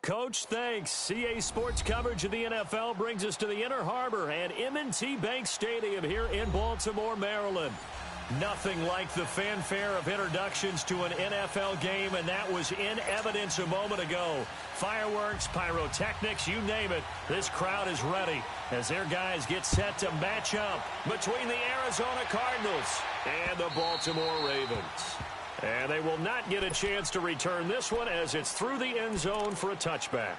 Coach, thanks. CA Sports coverage of the NFL brings us to the Inner Harbor at M&T Bank Stadium here in Baltimore, Maryland. Nothing like the fanfare of introductions to an NFL game, and that was in evidence a moment ago. Fireworks, pyrotechnics, you name it. This crowd is ready as their guys get set to match up between the Arizona Cardinals and the Baltimore Ravens. And they will not get a chance to return this one as it's through the end zone for a touchback.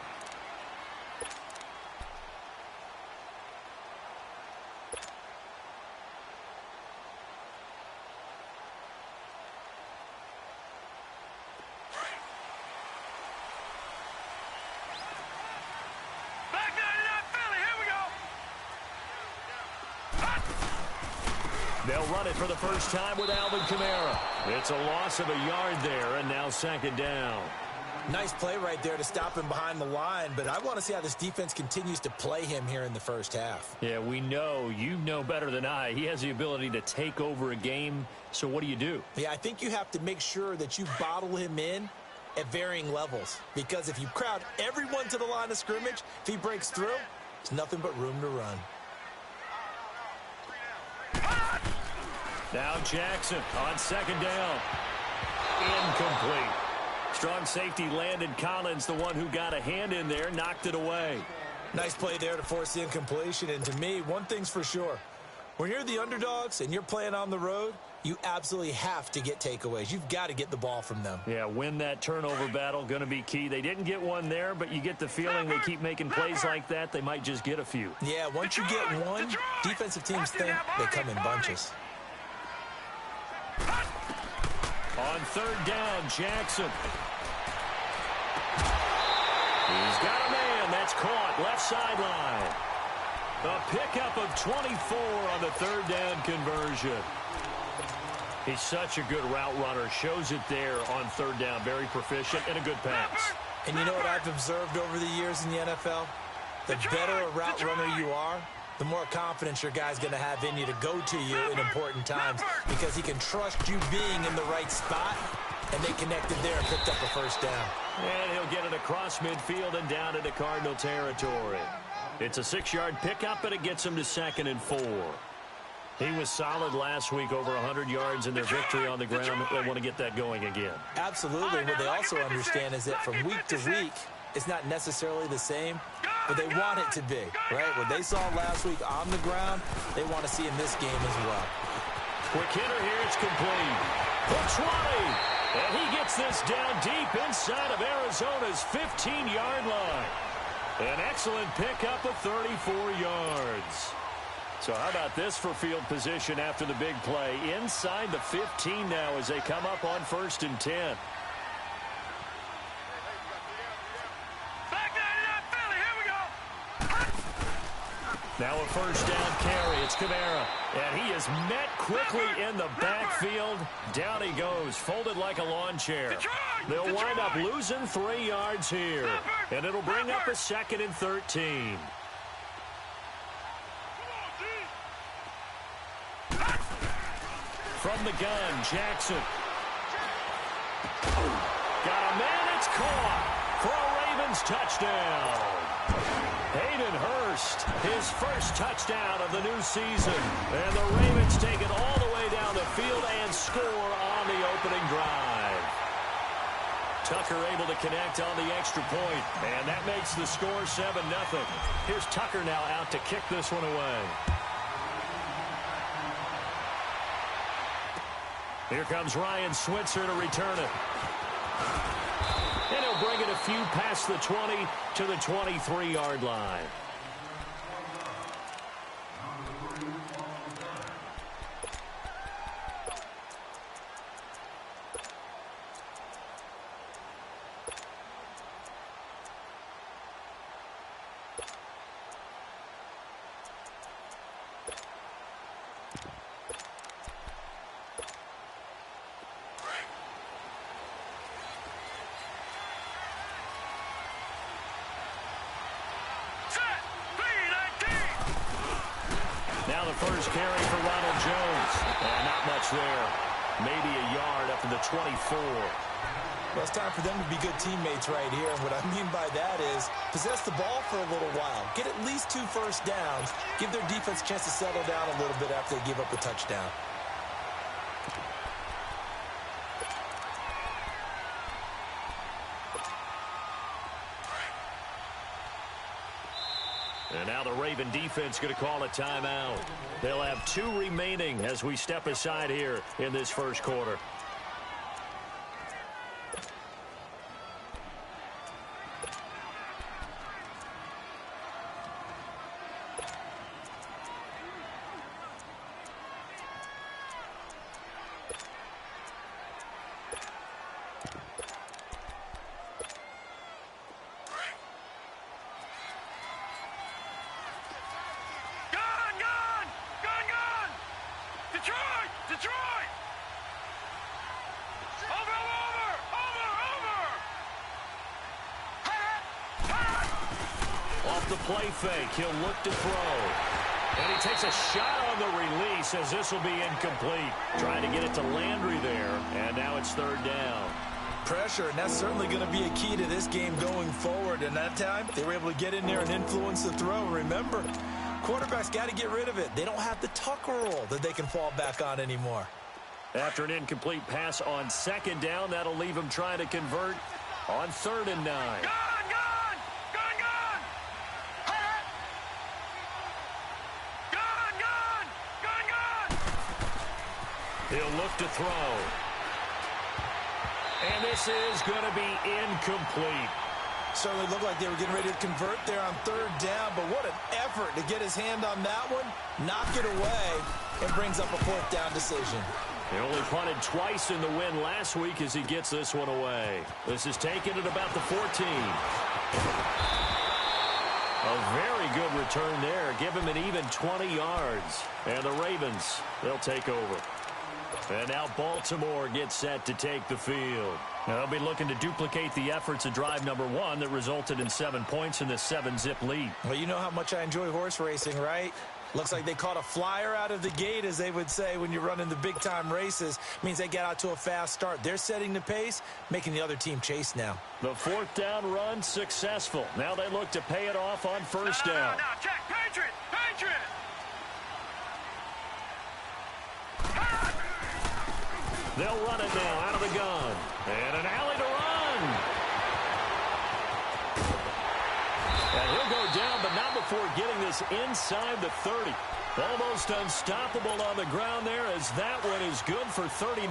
They'll run it for the first time with Alvin Kamara. It's a loss of a yard there, and now second down. Nice play right there to stop him behind the line, but I want to see how this defense continues to play him here in the first half. Yeah, we know. You know better than I. He has the ability to take over a game, so what do? Yeah, I think you have to make sure that you bottle him in at varying levels, because if you crowd everyone to the line of scrimmage, if he breaks through, there's nothing but room to run. Now Jackson on second down. Incomplete. Strong safety Landon Collins, the one who got a hand in there, knocked it away. Nice play there to force the incompletion. And to me, one thing's for sure. When you're the underdogs and you're playing on the road, you absolutely have to get takeaways. You've got to get the ball from them. Yeah, win that turnover battle, going to be key. They didn't get one there, but you get the feeling they keep making plays like that, they might just get a few. Yeah, once you get one, defensive teams think they come in bunches. On third down, Jackson. He's got a man. That's caught. Left sideline. A pickup of 24 on the third down conversion. He's such a good route runner. Shows it there on third down. Very proficient and a good pass. And you know what I've observed over the years in the NFL? The better a route runner you are, the more confidence your guy's going to have in you to go to you in important times, because he can trust you being in the right spot, and they connected there and picked up a first down. And he'll get it across midfield and down into Cardinal territory. It's a 6-yard pickup, and it gets him to 2nd and 4. He was solid last week, over 100 yards in their victory on the ground. They want to get that going again. Absolutely. What they also understand is that from week to week, it's not necessarily the same, but they want it to be, right? What they saw last week on the ground, they want to see in this game as well. Quick hitter here, it's complete. For 20, and he gets this down deep inside of Arizona's 15-yard line. An excellent pickup of 34 yards. So how about this for field position after the big play? Inside the 15 now as they come up on 1st and 10. Now a first down carry. It's Kamara. And he is met quickly in the backfield. Down he goes, folded like a lawn chair. They'll wind up losing 3 yards here. And it'll bring up a 2nd and 13. From the gun, Jackson. Got a man, it's caught for a Ravens touchdown. Hayden Hurst, his first touchdown of the new season. And the Ravens take it all the way down the field and score on the opening drive. Tucker able to connect on the extra point, and that makes the score 7-0. Here's Tucker now out to kick this one away. Here comes Ryan Switzer to return it. And he'll bring it a few past the 20 to the 23-yard line. First carry for Ronald Jones. And not much there. Maybe a yard up to the 24. Well, it's time for them to be good teammates right here. And what I mean by that is possess the ball for a little while. Get at least 2 first downs. Give their defense a chance to settle down a little bit after they give up a touchdown. And now the Raven defense going to call a timeout. They'll have 2 remaining as we step aside here in this first quarter. The play fake. He'll look to throw. And he takes a shot on the release as this will be incomplete. Trying to get it to Landry there. And now it's 3rd down. Pressure, and that's certainly going to be a key to this game going forward. And that time, they were able to get in there and influence the throw. Remember, quarterbacks got to get rid of it. They don't have the tuck roll that they can fall back on anymore. After an incomplete pass on 2nd down, that'll leave him trying to convert on 3rd and 9. He'll look to throw. And this is going to be incomplete. Certainly looked like they were getting ready to convert there on 3rd down, but what an effort to get his hand on that one, knock it away, and brings up a 4th down decision. He only punted twice in the win last week as he gets this one away. This is taken at about the 14. A very good return there. Give him an even 20 yards. And the Ravens, they'll take over. And now Baltimore gets set to take the field. Now they'll be looking to duplicate the efforts of drive number 1 that resulted in 7 points in this 7-zip lead. Well, you know how much I enjoy horse racing, right? Looks like they caught a flyer out of the gate, as they would say when you're running the big-time races. Means they get out to a fast start. They're setting the pace, making the other team chase now. The 4th down run successful. Now they look to pay it off on 1st down. No, check. Patriot! Patriot! They'll run it now out of the gun. And an alley to run. And he'll go down, but not before getting this inside the 30. Almost unstoppable on the ground there as that one is good for 39.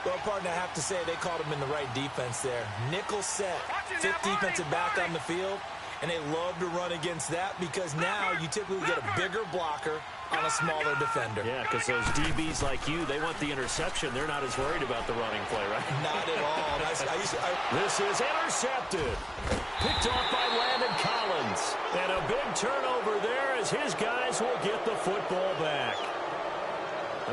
Well, partner, I have to say they called him in the right defense there. Nickel set, 5th defensive back on the field, and they love to run against that because now you typically get a bigger blocker on a smaller defender. Yeah, because those DBs like you, they want the interception. They're not as worried about the running play, right? Not at all. This is intercepted. Picked off by Landon Collins. And a big turnover there as his guys will get the football back.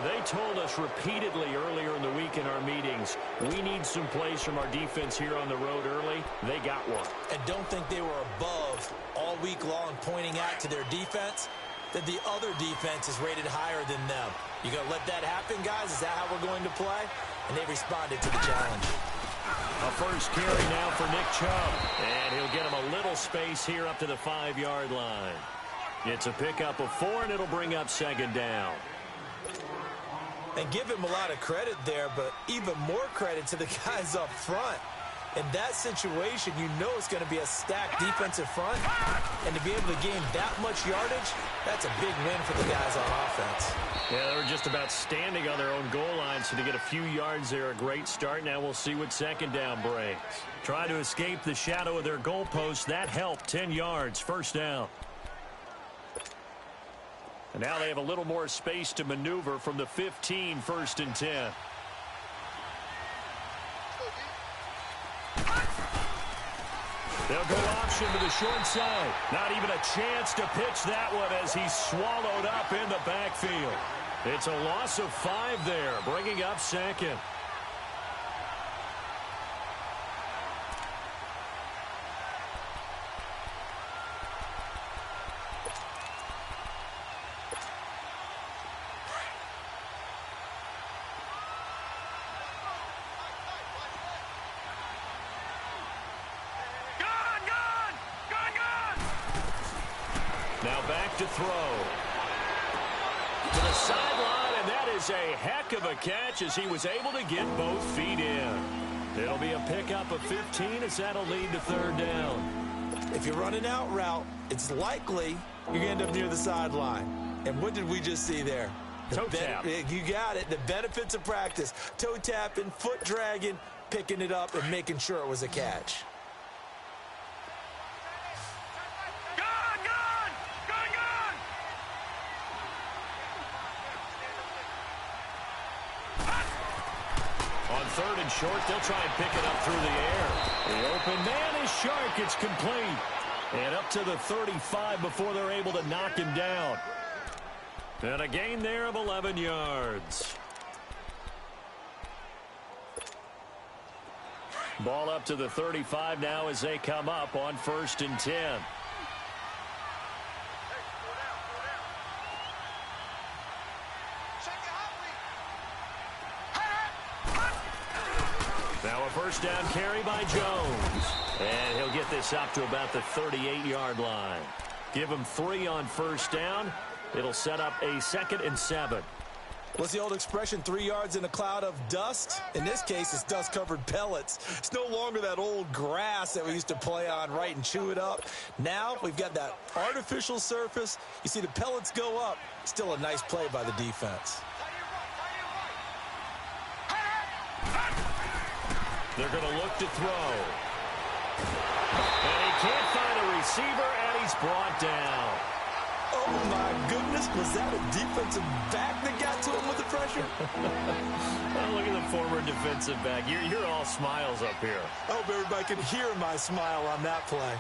They told us repeatedly earlier in the week in our meetings, we need some plays from our defense here on the road early. They got one. And don't think they were above all week long pointing out to their defense that the other defense is rated higher than them. You going to let that happen, guys? Is that how we're going to play? And they responded to the challenge. A first carry now for Nick Chubb. And he'll get him a little space here up to the 5-yard line. It's a pickup of 4, and it'll bring up 2nd down. And give him a lot of credit there, but even more credit to the guys up front. In that situation, you know it's going to be a stacked defensive front. And to be able to gain that much yardage, that's a big win for the guys on offense. Yeah, they were just about standing on their own goal line, so to get a few yards there, a great start. Now we'll see what 2nd down brings. Try to escape the shadow of their goalpost. That helped. 10 yards, 1st down. And now they have a little more space to maneuver from the 15, 1st and 10. They'll go option to the short side. Not even a chance to pitch that one as he's swallowed up in the backfield. It's a loss of 5 there, bringing up 2nd. back to throw. To the sideline, and that is a heck of a catch as he was able to get both feet in. It'll be a pickup of 15 as that'll lead to third down. If you're running out route, it's likely you're going to end up near the sideline. And what did we just see there? Toe tap. You got it. The benefits of practice. Toe tapping, foot dragging, picking it up, and making sure it was a catch. On third and short, they'll try and pick it up through the air. The open man is Shark. It's complete. And up to the 35 before they're able to knock him down. And a gain there of 11 yards. Ball up to the 35 now as they come up on 1st and 10. Now a first down carry by Jones. And he'll get this up to about the 38-yard line. Give him 3 on first down. It'll set up a 2nd and 7. What's the old expression, 3 yards in a cloud of dust? In this case, it's dust-covered pellets. It's no longer that old grass that we used to play on, right, and chew it up. Now we've got that artificial surface. You see the pellets go up. Still a nice play by the defense. They're going to look to throw. And he can't find a receiver, and he's brought down. Oh, my goodness. Was that a defensive back that got to him with the pressure? Well, look at the former defensive back. You're all smiles up here. I hope everybody can hear my smile on that play.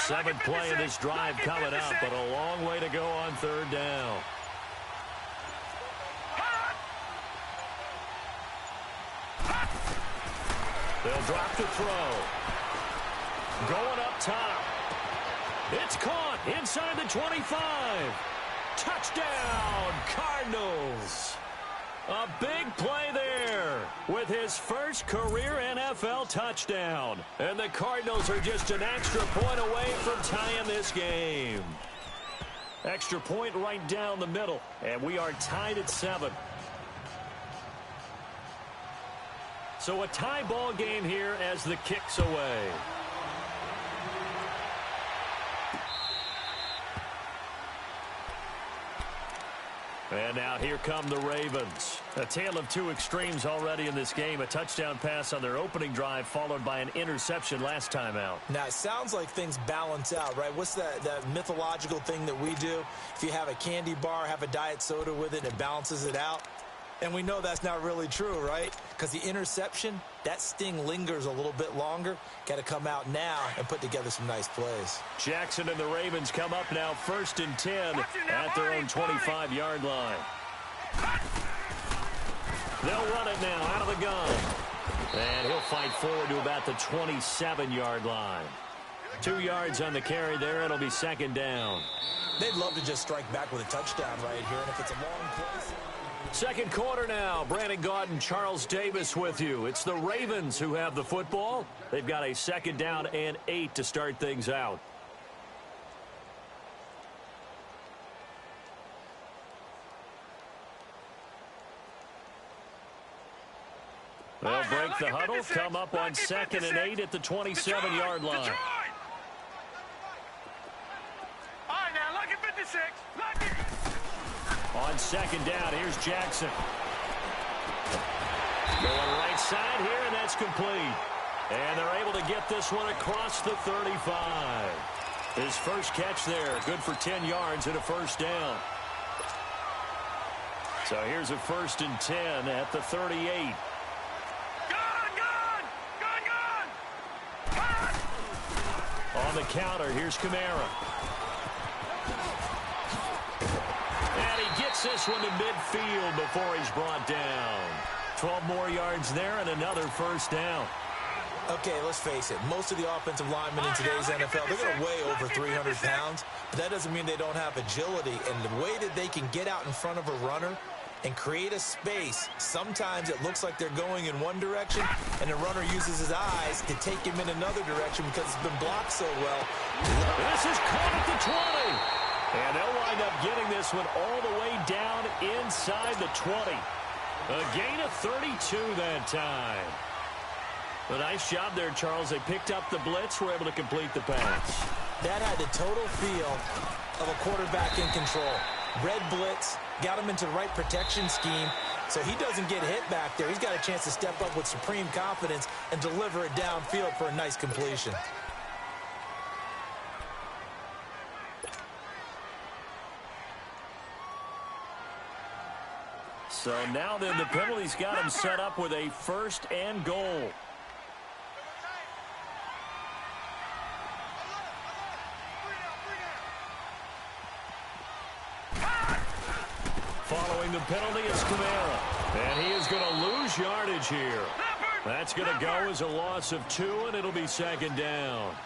Seventh play of this drive coming up, but a long way to go on third down. They'll drop to throw. Going up top. It's caught inside the 25. Touchdown, Cardinals. A big play there with his first career NFL touchdown. And the Cardinals are just an extra point away from tying this game. Extra point right down the middle, and we are tied at 7. So a tie ball game here as the kick's away. And now here come the Ravens. A tale of two extremes already in this game. A touchdown pass on their opening drive followed by an interception last time out. Now, it sounds like things balance out, right? What's that mythological thing that we do? If you have a candy bar, have a diet soda with it, it balances it out. And we know that's not really true, right? Because the interception, that sting lingers a little bit longer. Got to come out now and put together some nice plays. Jackson and the Ravens come up now 1st and 10 at their own 25-yard line. They'll run it now out of the gun. And he'll fight forward to about the 27-yard line. 2 yards on the carry there. It'll be 2nd down. They'd love to just strike back with a touchdown right here. And if it's a long play... Second quarter now. Brandon Gaudin, Charles Davis with you. It's the Ravens who have the football. They've got a 2nd down and 8 to start things out. They'll break the huddle, come up on 2nd and 8 at the 27-yard line. All right, now, look at 56. Look at... On 2nd down, here's Jackson. Going right side here, and that's complete. And they're able to get this one across the 35. His first catch there, good for 10 yards and a first down. So here's a 1st and 10 at the 38. On the counter, here's Kamara. And he gets this one to midfield before he's brought down. 12 more yards there and another first down. Okay, let's face it. Most of the offensive linemen in today's NFL, they're going to weigh over 300 pounds, but that doesn't mean they don't have agility. And the way that they can get out in front of a runner and create a space, sometimes it looks like they're going in one direction, and the runner uses his eyes to take him in another direction because it's been blocked so well. This is caught at the 20. And they'll wind up getting this one all the way down inside the 20. A gain of 32 that time. A nice job there, Charles. They picked up the blitz, were able to complete the pass. That had the total feel of a quarterback in control. Red blitz, got him into the right protection scheme, so he doesn't get hit back there. He's got a chance to step up with supreme confidence and deliver it downfield for a nice completion. So now then, the penalty's got him set up with a 1st and goal. Following the penalty is Kamara. And he is going to lose yardage here. That's going to go as a loss of 2, and it'll be 2nd down.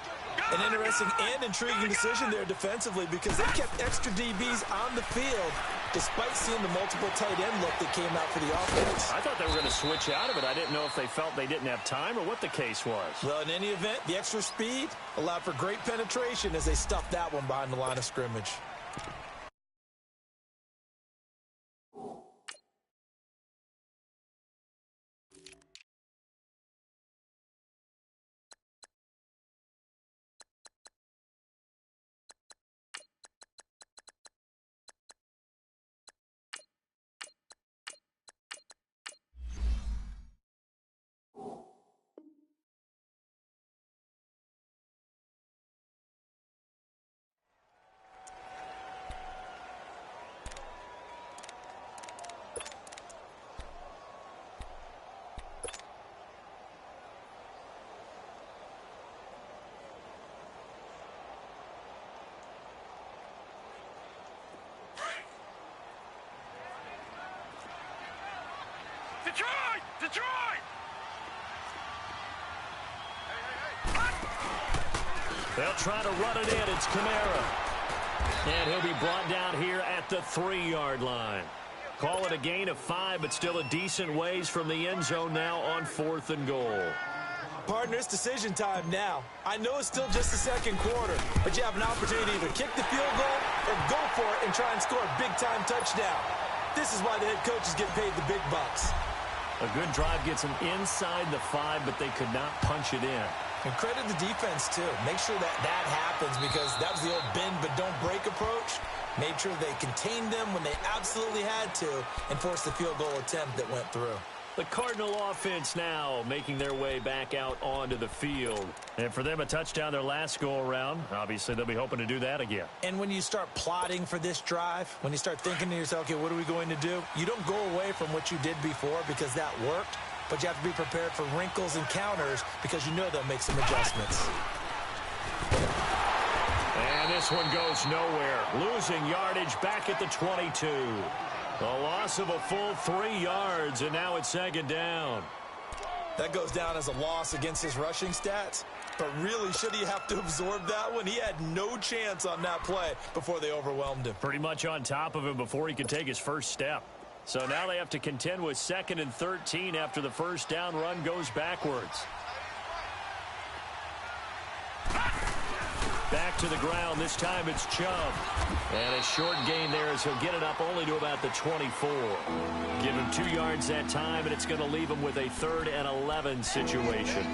An interesting and intriguing decision there defensively because they kept extra DBs on the field despite seeing the multiple tight end look that came out for the offense. I thought they were going to switch out of it. I didn't know if they felt they didn't have time or what the case was. Well, in any event, the extra speed allowed for great penetration as they stuffed that one behind the line of scrimmage. Detroit! Detroit! They'll try to run it in. It's Kamara. And he'll be brought down here at the 3-yard line. Call it a gain of 5, but still a decent ways from the end zone now on 4th and goal. Partner, it's decision time now. I know it's still just the second quarter, but you have an opportunity to either kick the field goal or go for it and try and score a big-time touchdown. This is why the head coaches get paid the big bucks. A good drive gets them inside the 5, but they could not punch it in. And credit the defense, too. Make sure that happens because that was the old bend but don't break approach. Made sure they contained them when they absolutely had to and forced the field goal attempt that went through. The Cardinal offense now making their way back out onto the field. And for them, a touchdown their last go-around. Obviously, they'll be hoping to do that again. And when you start plotting for this drive, when you start thinking to yourself, okay, what are we going to do? You don't go away from what you did before because that worked, but you have to be prepared for wrinkles and counters because you know they'll make some adjustments. And this one goes nowhere. Losing yardage back at the 22. A loss of a full 3 yards, and now it's 2nd down. That goes down as a loss against his rushing stats. But really, should he have to absorb that one? He had no chance on that play before they overwhelmed him. Pretty much on top of him before he could take his first step. So now they have to contend with 2nd and 13 after the first down run goes backwards. Back to the ground. This time it's Chubb. And a short gain there as he'll get it up only to about the 24. Give him 2 yards that time, and it's going to leave him with a 3rd and 11 situation.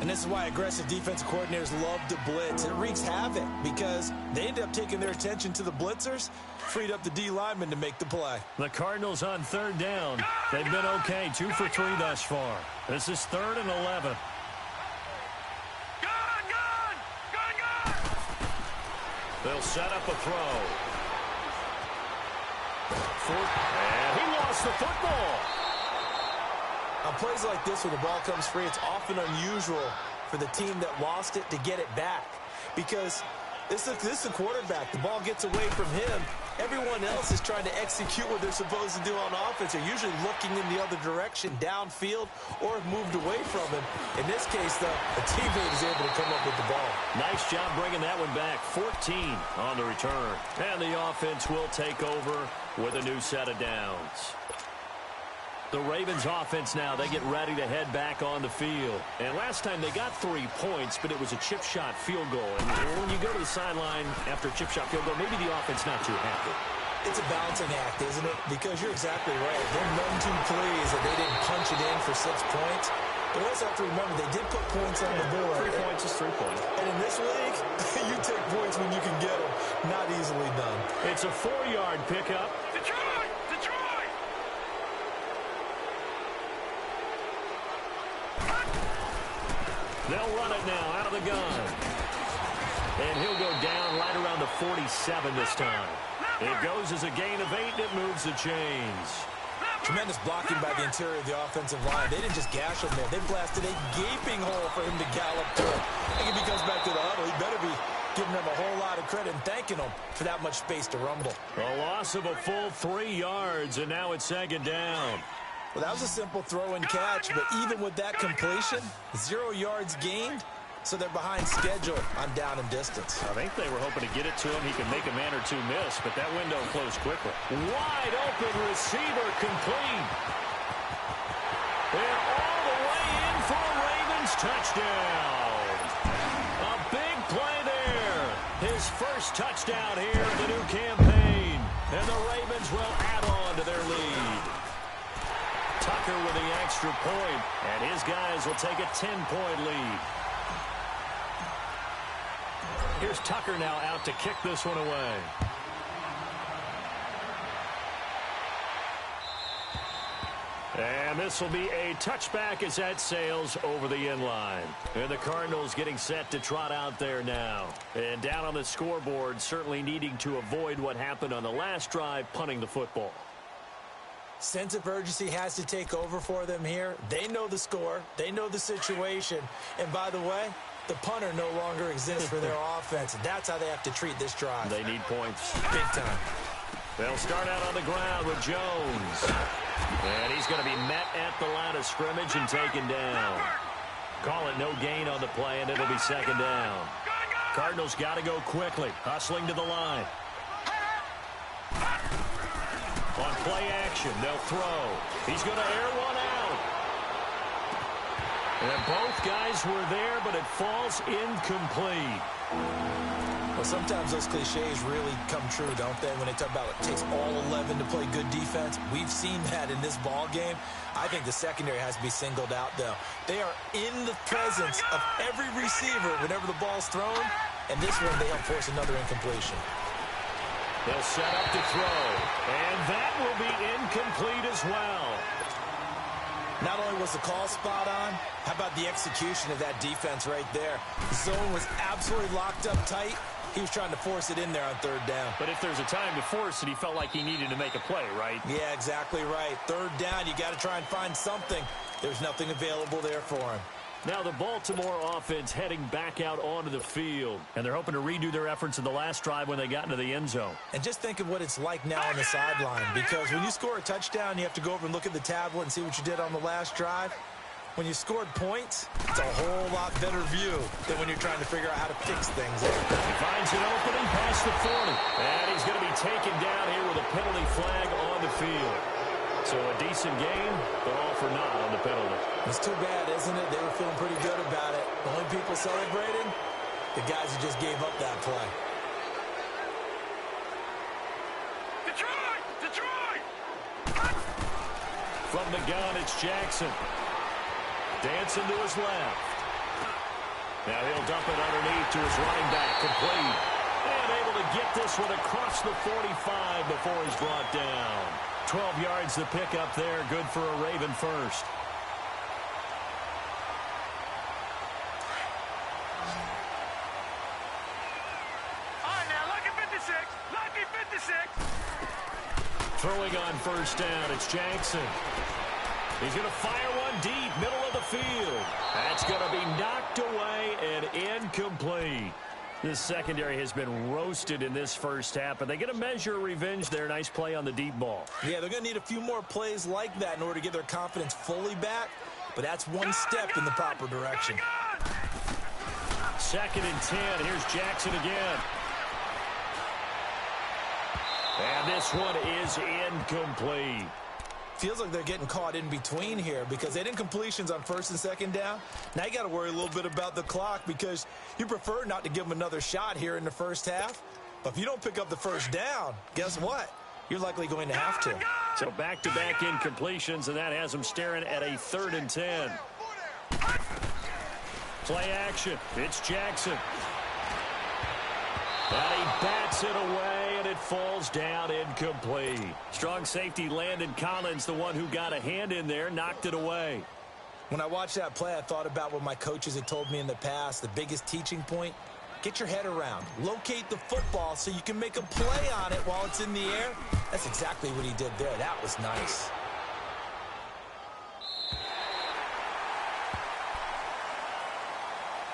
And this is why aggressive defensive coordinators love to blitz. It wreaks havoc because they end up taking their attention to the blitzers, freed up the D lineman to make the play. The Cardinals on 3rd down. They've been okay, 2 for 3 thus far. This is 3rd and 11. They'll set up a throw. And he lost the football. On plays like this where the ball comes free, it's often unusual for the team that lost it to get it back. Because this is the quarterback. The ball gets away from him, Everyone else is trying to execute what they're supposed to do on offense. They're usually looking in the other direction, downfield, or have moved away from him. In this case, though, a teammate is able to come up with the ball. Nice job bringing that one back. 14 on the return. And the offense will take over with a new set of downs. The Ravens offense now, they get ready to head back on the field. And last time they got 3 points, but it was a chip shot field goal. And when you go to the sideline after a chip shot field goal, maybe the offense not too happy. It's a balancing act, isn't it? Because you're exactly right. They're none too pleased that they didn't punch it in for 6 points. But we also have to remember they did put points on the board. 3 points is 3 points. And in this league, you take points when you can get them. Not easily done. It's a 4-yard pickup. Detroit! Detroit! They'll run it now out of the gun. And he'll go down right around the 47 this time. It goes as a gain of 8, and it moves the chains. Tremendous blocking by the interior of the offensive line. They didn't just gash him there. They blasted a gaping hole for him to gallop through. I think if he comes back to the huddle, he better be giving them a whole lot of credit and thanking them for that much space to rumble. A loss of a full 3 yards, and now it's 2nd down. Well, that was a simple throw and catch, but even with that completion, 0 yards gained, so they're behind schedule on down and distance. I think they were hoping to get it to him. He could make a man or two miss, but that window closed quickly. Wide open receiver complete. And all the way in for a Ravens touchdown. A big play there. His first touchdown here in the new campaign. And the Ravens will add on to their lead. Tucker with the extra point, and his guys will take a 10-point lead. Here's Tucker now out to kick this one away. And this will be a touchback as that sails over the end line. And the Cardinals getting set to trot out there now. And down on the scoreboard, certainly needing to avoid what happened on the last drive, punting the football. Sense of urgency has to take over for them here. They know the score. They know the situation. And by the way, the punter no longer exists for their offense. That's how they have to treat this drive. They need points. Big time. They'll start out on the ground with Jones. And he's going to be met at the line of scrimmage and taken down. Call it no gain on the play, and it'll be 2nd down. Cardinals got to go quickly, hustling to the line. On play action, they'll throw. He's going to air one out. And both guys were there, but it falls incomplete. Well, sometimes those cliches really come true, don't they? When they talk about it takes all 11 to play good defense. We've seen that in this ball game. I think the secondary has to be singled out, though. They are in the presence of every receiver whenever the ball's thrown. And this one, they help force another incompletion. They'll set up to throw. And that will be incomplete as well. Not only was the call spot on, how about the execution of that defense right there? The zone was absolutely locked up tight. He was trying to force it in there on 3rd down. But if there's a time to force it, he felt like he needed to make a play, right? Yeah, exactly right. 3rd down, you got to try and find something. There's nothing available there for him. Now the Baltimore offense heading back out onto the field. And they're hoping to redo their efforts in the last drive when they got into the end zone. And just think of what it's like now on the sideline. Because when you score a touchdown, you have to go over and look at the tablet and see what you did on the last drive. When you scored points, it's a whole lot better view than when you're trying to figure out how to fix things. He finds an opening past the 40. And he's going to be taken down here with a penalty flag on the field. So a decent game, but all for naught on the penalty. It's too bad, isn't it? They were feeling pretty good about it. The only people celebrating, the guys who just gave up that play. Detroit! Detroit! From the gun, it's Jackson. Dancing to his left. Now he'll dump it underneath to his running back, complete. And able to get this one across the 45 before he's brought down. 12 yards to pick up there, good for a Raven first. All right, now, lucky 56. Lucky 56. Throwing on 1st down, it's Jackson. He's going to fire one deep, middle of the field. That's going to be knocked away and incomplete. This secondary has been roasted in this first half, but they get a measure of revenge there. Nice play on the deep ball. Yeah, they're going to need a few more plays like that in order to get their confidence fully back, but that's one step in the proper direction. 2nd and 10. Here's Jackson again. And this one is incomplete. Feels like they're getting caught in between here because they didn't completions on 1st and 2nd down. Now you got to worry a little bit about the clock because you prefer not to give them another shot here in the first half. But if you don't pick up the first down, guess what? You're likely going to have to. So back-to-back incompletions, and that has them staring at a 3rd and 10. Play action. It's Jackson. And he bats it away, and it falls down incomplete. Strong safety Landon Collins, the one who got a hand in there, knocked it away. When I watched that play, I thought about what my coaches had told me in the past. The biggest teaching point, get your head around. Locate the football so you can make a play on it while it's in the air. That's exactly what he did there. That was nice.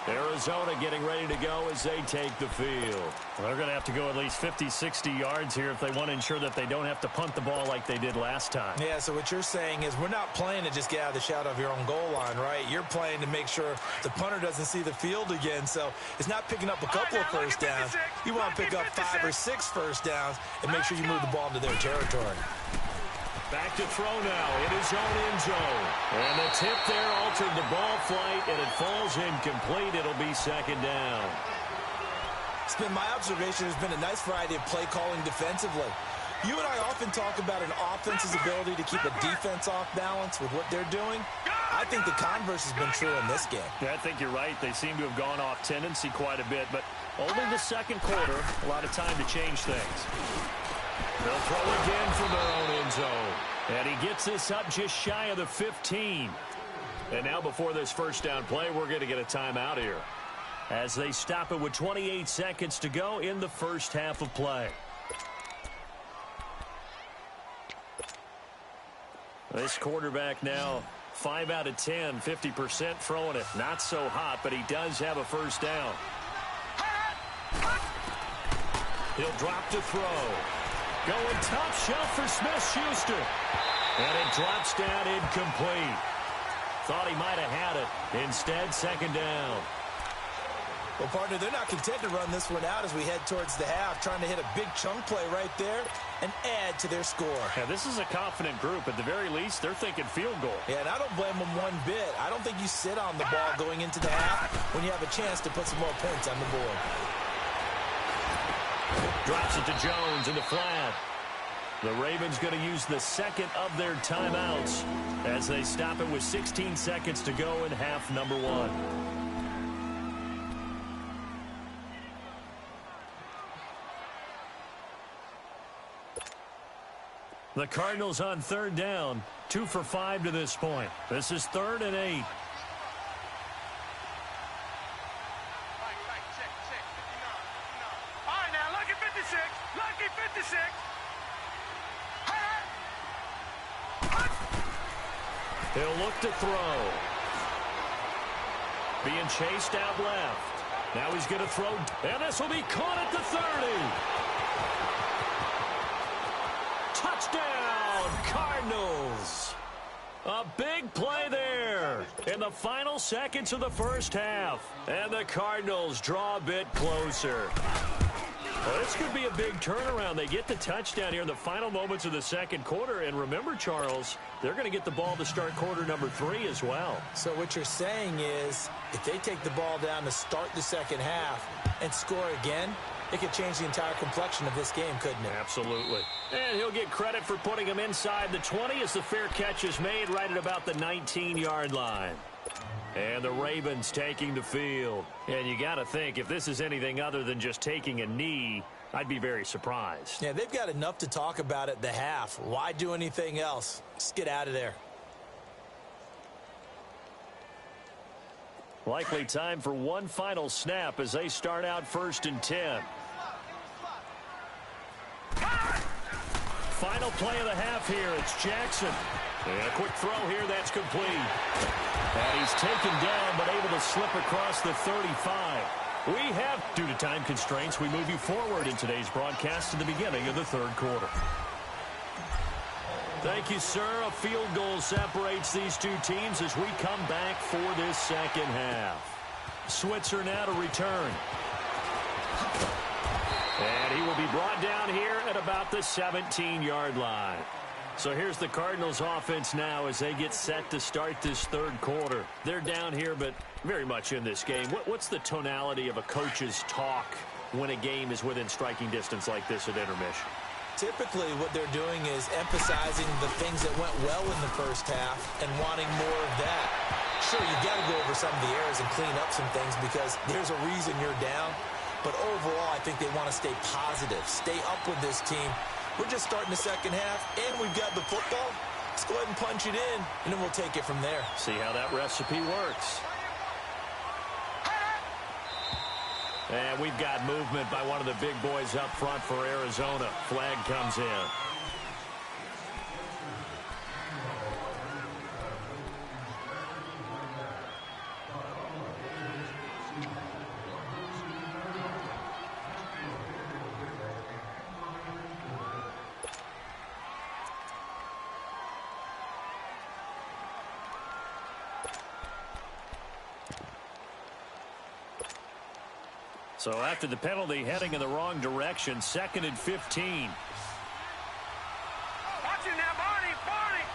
Arizona getting ready to go as they take the field. They're going to have to go at least 50, 60 yards here if they want to ensure that they don't have to punt the ball like they did last time. Yeah, so what you're saying is we're not playing to just get out of the shadow of your own goal line, right? You're playing to make sure the punter doesn't see the field again. So it's not picking up a couple of first downs. You want to pick up 5 or 6 first downs and make sure you move the ball into their territory. Back to throw now in his own end zone. And the tip there altered the ball flight, and it falls incomplete. It'll be 2nd down. It's been my observation there's been a nice variety of play calling defensively. You and I often talk about an offense's ability to keep a defense off balance with what they're doing. I think the converse has been true in this game. Yeah, I think you're right. They seem to have gone off tendency quite a bit, but only the 2nd quarter, a lot of time to change things. They'll throw again from their own end zone. And he gets this up just shy of the 15. And now before this first down play, we're going to get a timeout here as they stop it with 28 seconds to go in the first half of play. This quarterback now 5 out of 10, 50% throwing it. Not so hot, but he does have a first down. He'll drop to throw. Going top shelf for Smith-Schuster. And it drops down incomplete. Thought he might have had it. Instead, 2nd down. Well, partner, they're not content to run this one out as we head towards the half, trying to hit a big chunk play right there and add to their score. Yeah, this is a confident group. At the very least, they're thinking field goal. Yeah, and I don't blame them one bit. I don't think you sit on the ball going into the half when you have a chance to put some more points on the board. Drops it to Jones in the flat. The Ravens going to use the 2nd of their timeouts as they stop it with 16 seconds to go in half number 1. The Cardinals on 3rd down, 2 for 5 to this point. This is 3rd and 8. He'll look to throw. Being chased out left. Now he's going to throw, and this will be caught at the 30. Touchdown, Cardinals. A big play there in the final seconds of the first half. And the Cardinals draw a bit closer. Well, this could be a big turnaround. They get the touchdown here in the final moments of the 2nd quarter. And remember, Charles, they're going to get the ball to start quarter number 3 as well. So what you're saying is if they take the ball down to start the 2nd half and score again, it could change the entire complexion of this game, couldn't it? Absolutely. And he'll get credit for putting him inside the 20 as the fair catch is made right at about the 19-yard line. And the Ravens taking the field. And you got to think, if this is anything other than just taking a knee, I'd be very surprised. Yeah, they've got enough to talk about at the half. Why do anything else? Just get out of there. Likely time for one final snap as they start out 1st and 10. Final play of the half here. It's Jackson. And a quick throw here. That's complete. And he's taken down but able to slip across the 35. We have, due to time constraints, we move you forward in today's broadcast to the beginning of the third quarter. Thank you, sir. A field goal separates these two teams as we come back for this second half. Switzer now to return. And he will be brought down here at about the 17-yard line. So here's the Cardinals offense now as they get set to start this third quarter. They're down here, but very much in this game. What's the tonality of a coach's talk when a game is within striking distance like this at intermission? Typically, what they're doing is emphasizing the things that went well in the first half and wanting more of that. Sure, you got to go over some of the errors and clean up some things because there's a reason you're down. But overall, I think they want to stay positive, stay up with this team. We're just starting the second half, and we've got the football. Let's go ahead and punch it in, and then we'll take it from there. See how that recipe works. And we've got movement by one of the big boys up front for Arizona. Flag comes in. So after the penalty, heading in the wrong direction, 2nd and 15. Watch it now, Barney, Barney.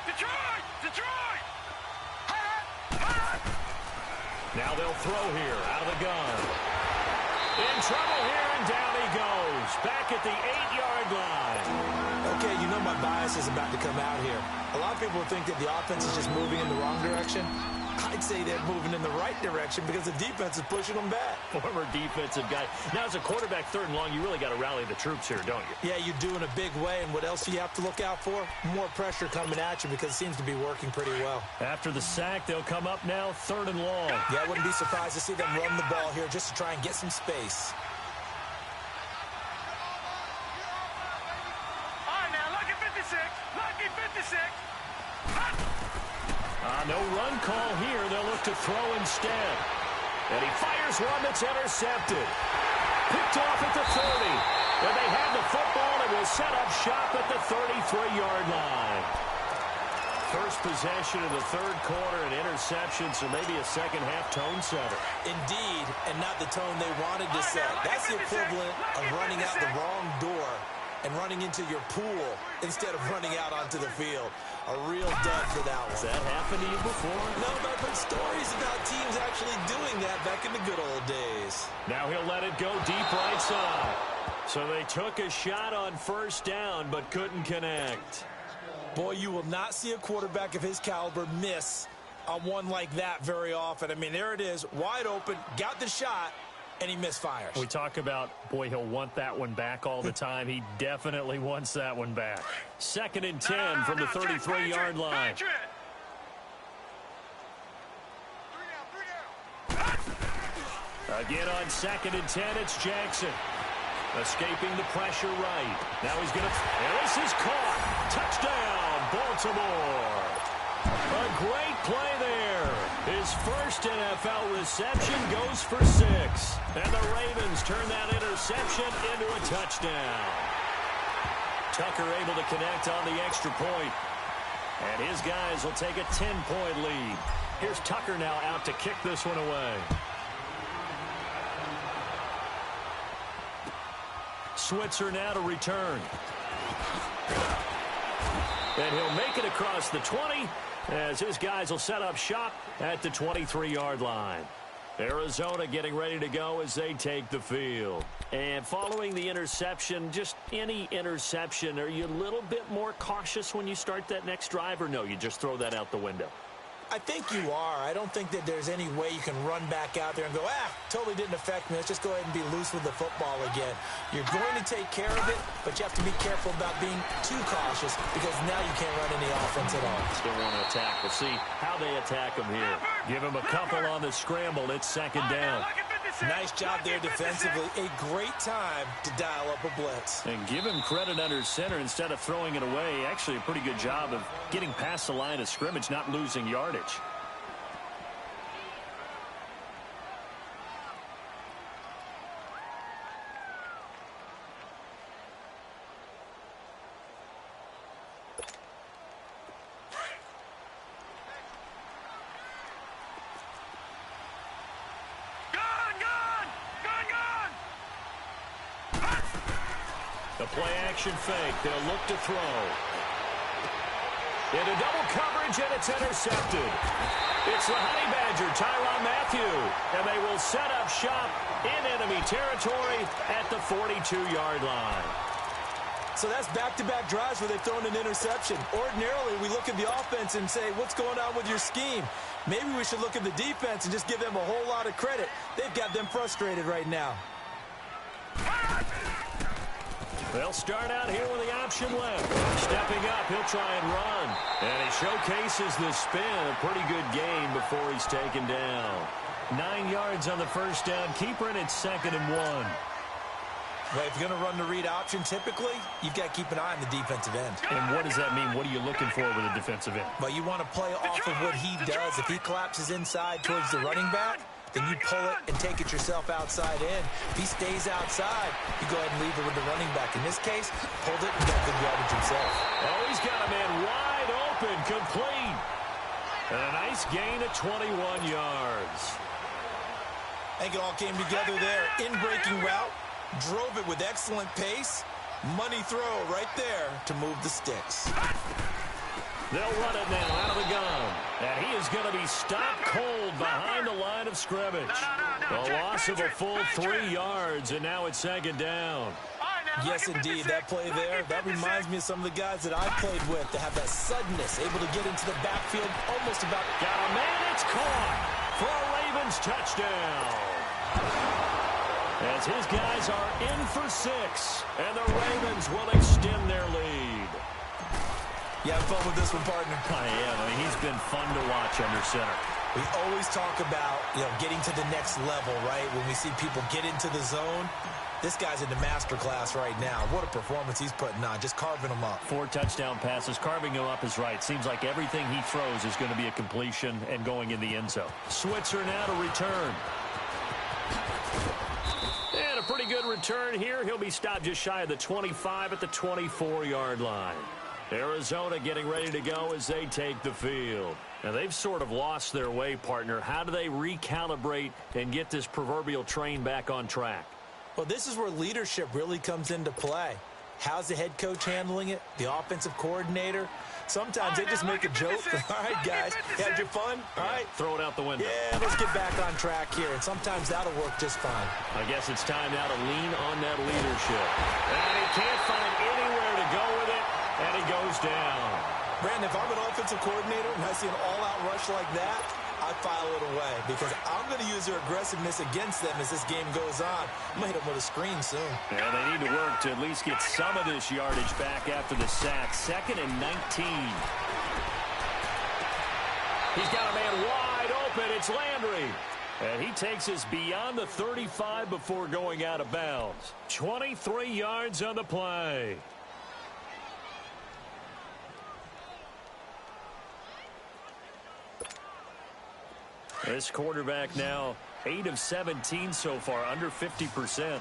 Detroit, Detroit. Now they'll throw here, out of the gun. In trouble here, and down he goes. Back at the 8-yard line. Okay, you know my bias is about to come out here. A lot of people think that the offense is just moving in the wrong direction. I'd say they're moving in the right direction because the defense is pushing them back. Former defensive guy. Now, as a quarterback, 3rd and long, you really got to rally the troops here, don't you? Yeah, you do in a big way. And what else do you have to look out for? More pressure coming at you because it seems to be working pretty well. After the sack, they'll come up now 3rd and long. Yeah, I wouldn't be surprised to see them run the ball here just to try and get some space. All right, now, lucky 56. Lucky 56. No run call here. They'll look to throw instead. And he fires one that's intercepted. Picked off at the 30. And they have the football and will set up shop at the 33-yard line. First possession of the third quarter, an interception, so maybe a second-half tone setter. Indeed, and not the tone they wanted to set. That's the equivalent of running out the wrong door and running into your pool instead of running out onto the field. A real dud for that one. Has that happened to you before? No, but I've heard stories about teams actually doing that back in the good old days. Now he'll let it go deep right side. So they took a shot on 1st down, but couldn't connect. Boy, you will not see a quarterback of his caliber miss on one like that very often. I mean, there it is, wide open, got the shot, and he misfires. We talk about, boy, he'll want that one back all the time. He definitely wants that one back. 2nd and 10 from the 33-yard line. Again on 2nd and 10, it's Jackson. Escaping the pressure right. Now he's going to... And this is caught. Touchdown, Baltimore. A great play there. His first NFL reception goes for 6. And the Ravens turn that interception into a touchdown. Tucker able to connect on the extra point. And his guys will take a 10-point lead. Here's Tucker now out to kick this one away. Switzer now to return. And he'll make it across the 20 as his guys will set up shop at the 23-yard line. Arizona getting ready to go as they take the field. And following the interception, just any interception, are you a little bit more cautious when you start that next drive, or no, you just throw that out the window? I think you are. I don't think that there's any way you can run back out there and go, totally didn't affect me. Let's just go ahead and be loose with the football again. You're going to take care of it, but you have to be careful about being too cautious because now you can't run any offense at all. Still want to attack. We'll see how they attack him here. Give him a couple on the scramble. It's 2nd down. Nice job there defensively. A great time to dial up a blitz. And give him credit under center instead of throwing it away. Actually, a pretty good job of getting past the line of scrimmage, not losing yardage. Play action fake. They'll look to throw. Into double coverage, and it's intercepted. It's the Honey Badger, Tyrann Mathieu, and they will set up shop in enemy territory at the 42-yard line. So that's back-to-back drives where they've thrown an interception. Ordinarily, we look at the offense and say, what's going on with your scheme? Maybe we should look at the defense and just give them a whole lot of credit. They've got them frustrated right now. They'll start out here with the option left. Stepping up, he'll try and run. And he showcases the spin. A pretty good game before he's taken down. 9 yards on the first down. Keeper, and it's 2nd and 1. Well, if you're going to run the read option, typically, you've got to keep an eye on the defensive end. And what does that mean? What are you looking for with a defensive end? Well, you want to play off of what he does. If he collapses inside towards the running back, then you pull it and take it yourself outside in. If he stays outside, you go ahead and leave it with the running back. In this case, pulled it and got good yardage himself. Oh, he's got a man wide open, complete. And a nice gain of 21 yards. I think it all came together there. In-breaking route. Drove it with excellent pace. Money throw right there to move the sticks. They'll run it now out of the gun. And he is going to be stopped cold behind the line of scrimmage. A loss of a full 3 yards, and now it's 2nd down. Yes, indeed. That play there, that reminds me of some of the guys that I played with to have that suddenness, able to get into the backfield almost about... Got a man, it's caught for a Ravens touchdown. As his guys are in for 6, and the Ravens will extend their lead. You have fun with this one, partner? I am. I mean, he's been fun to watch under center. We always talk about, getting to the next level, right? When we see people get into the zone, this guy's in the master class right now. What a performance he's putting on, just carving them up. 4 touchdown passes. Carving him up is right. Seems like everything he throws is going to be a completion and going in the end zone. Switzer now to return. And a pretty good return here. He'll be stopped just shy of the 25 at the 24-yard line. Arizona getting ready to go as they take the field. Now, they've sort of lost their way, partner. How do they recalibrate and get this proverbial train back on track? Well, this is where leadership really comes into play. How's the head coach handling it? The offensive coordinator? Sometimes they just make a joke. All right, guys, had your fun? All right. Throw it out the window. Yeah, let's get back on track here. And sometimes that'll work just fine. I guess it's time now to lean on that leadership. And he can't find anywhere to go with it, and he goes down. Brandon, if I'm an offensive coordinator and I see an all-out rush like that, I file it away because I'm going to use their aggressiveness against them as this game goes on. I'm going to hit them with a screen soon. Yeah, they need to work to at least get some of this yardage back after the sack. 2nd and 19. He's got a man wide open. It's Landry. And he takes us beyond the 35 before going out of bounds. 23 yards on the play. This quarterback now 8 of 17 so far, under 50%.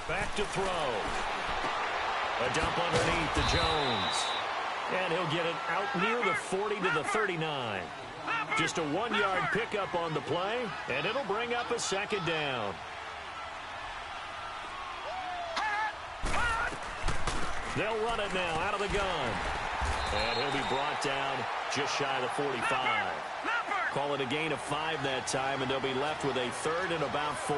Back to throw. A dump underneath to Jones. And he'll get it out near the 40 to the 39. Just a 1-yard pickup on the play, and it'll bring up a 2nd down. They'll run it now out of the gun. And he'll be brought down just shy of the 45. Call it a gain of 5 that time, and they'll be left with a 3rd and about 4.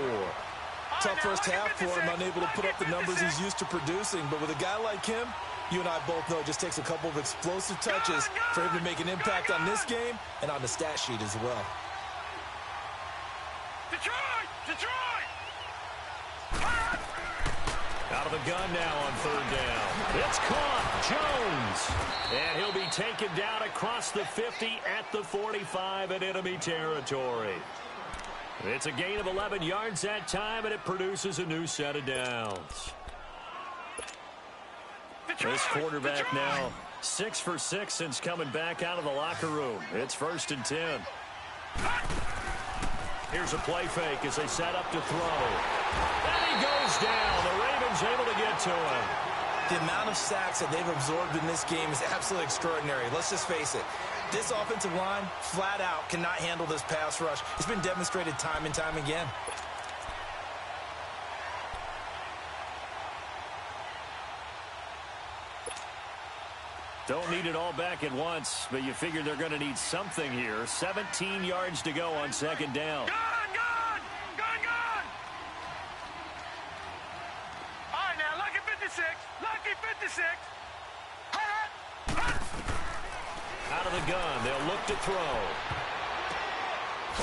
Tough first half for him, unable to put up the numbers he's used to producing. But with a guy like him, you and I both know it just takes a couple of explosive touches for him to make an impact on this game and on the stat sheet as well. Detroit! Detroit! Out of the gun now on 3rd down. It's caught. Jones. And he'll be taken down across the 50 at the 45 in enemy territory. It's a gain of 11 yards that time, and it produces a new set of downs. This quarterback now 6 for 6 since coming back out of the locker room. It's 1st and 10. Here's a play fake as they set up to throw. And he goes down. The Ravens able to get to him. The amount of sacks that they've absorbed in this game is absolutely extraordinary. Let's just face it. This offensive line, flat out, cannot handle this pass rush. It's been demonstrated time and time again. Don't need it all back at once, but you figure they're going to need something here. 17 yards to go on second down. Gone! Gone! All right, now, lucky 56. Lucky 56. Out of the gun, they'll look to throw.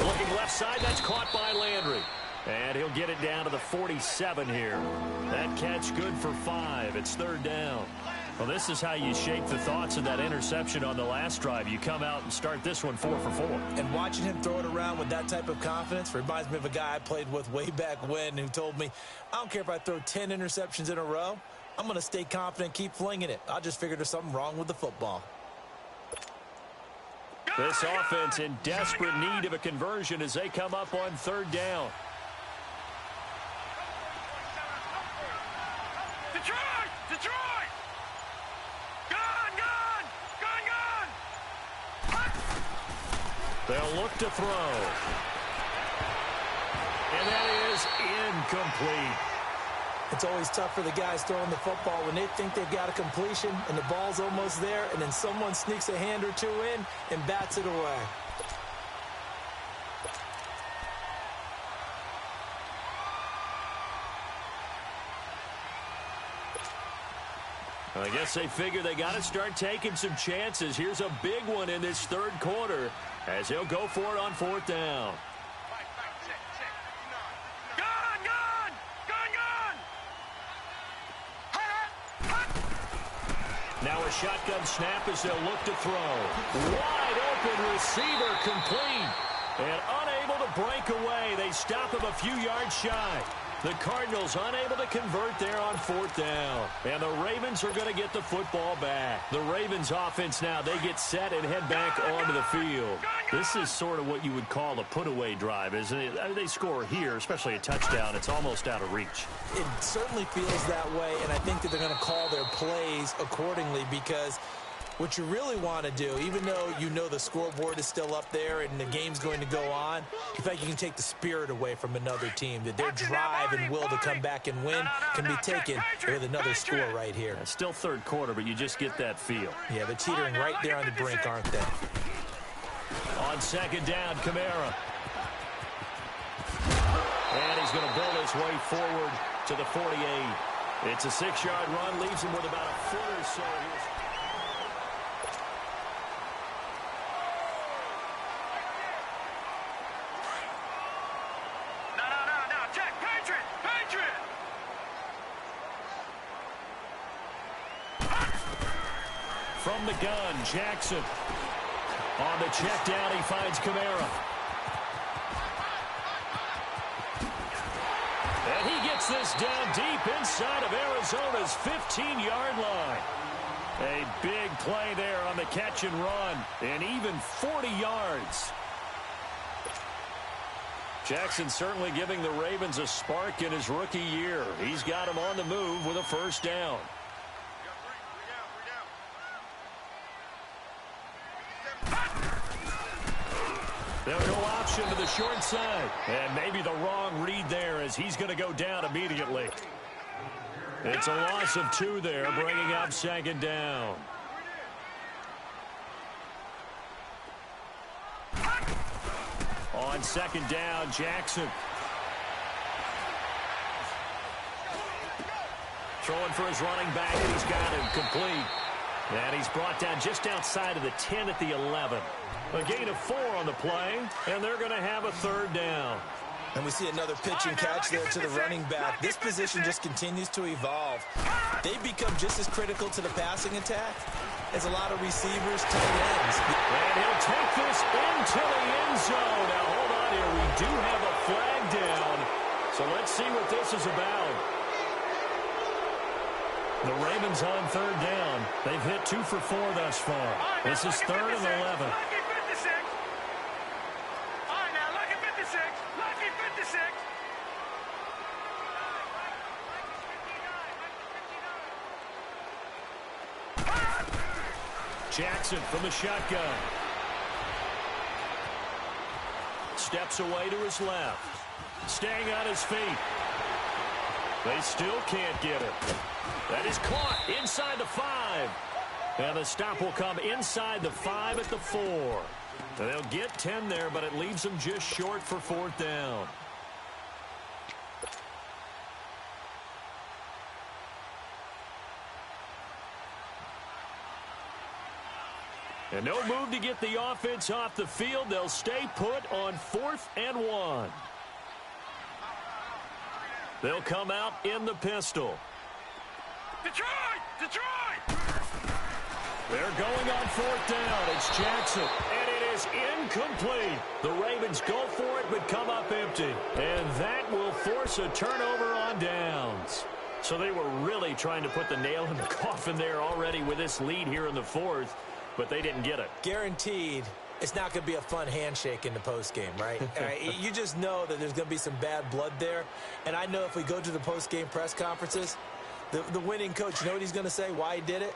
Looking left side, that's caught by Landry. And he'll get it down to the 47 here. That catch good for 5. It's third down. Well, this is how you shape the thoughts of that interception on the last drive. You come out and start this one 4 for 4. And watching him throw it around with that type of confidence reminds me of a guy I played with way back when who told me, I don't care if I throw 10 interceptions in a row. I'm going to stay confident, keep flinging it. I just figured there's something wrong with the football. This offense in desperate need of a conversion as they come up on third down. Detroit! Gone! They'll look to throw. And that is incomplete. It's always tough for the guys throwing the football when they think they've got a completion and the ball's almost there, and then someone sneaks a hand or two in and bats it away. I guess they figure they got to start taking some chances. Here's a big one in this third quarter as he'll go for it on fourth down. Now a shotgun snap as they'll look to throw. Wide open receiver complete. And unable to break away. They stop him a few yards shy. The Cardinals unable to convert there on fourth down. And the Ravens are going to get the football back. The Ravens offense now, they get set and head back onto the field. This is sort of what you would call a put-away drive, isn't it? I mean, they score here, especially a touchdown. It's almost out of reach. It certainly feels that way, and I think that they're going to call their plays accordingly because what you really want to do, even though you know the scoreboard is still up there and the game's going to go on, in fact, you can take the spirit away from another team, that their drive and will to come back and win can be taken with another score right here. It's still third quarter, but you just get that feel. Yeah, they're teetering right there on the brink, aren't they? On second down, Kamara. And he's going to build his way forward to the 48. It's a 6-yard run, leaves him with about a foot or so. From the gun, Jackson. On the check down, he finds Kamara. And he gets this down deep inside of Arizona's 15-yard line. A big play there on the catch and run, and even 40 yards. Jackson certainly giving the Ravens a spark in his rookie year. He's got him on the move with a first down. They'll go option to the short side. And maybe the wrong read there as he's going to go down immediately. It's a loss of 2 there, bringing up second down. On second down, Jackson. Throwing for his running back, and he's got him complete. And he's brought down just outside of the 10 at the 11. A gain of 4 on the play, and they're going to have a third down. And we see another pitch and catch there to the running back. This position just continues to evolve. They've become just as critical to the passing attack as a lot of receivers, tight ends. And he'll take this into the end zone. Now, hold on here. We do have a flag down. So let's see what this is about. The Ravens on third down. They've hit 2 for 4 thus far. This is 3rd and 11. Jackson from the shotgun. Steps away to his left. Staying on his feet. They still can't get it. That is caught inside the 5. And the stop will come inside the 5 at the 4. They'll get 10 there, but it leaves them just short for 4th down. And no move to get the offense off the field. They'll stay put on 4th and 1. They'll come out in the pistol. Detroit! Detroit! They're going on 4th down. It's Jackson. And it is incomplete. The Ravens go for it but come up empty. And that will force a turnover on downs. So they were really trying to put the nail in the coffin there already with this lead here in the 4th. But they didn't get it. Guaranteed it's not going to be a fun handshake in the postgame, right? You just know that there's going to be some bad blood there. And I know if we go to the postgame press conferences, the winning coach, you know what he's going to say, why he did it?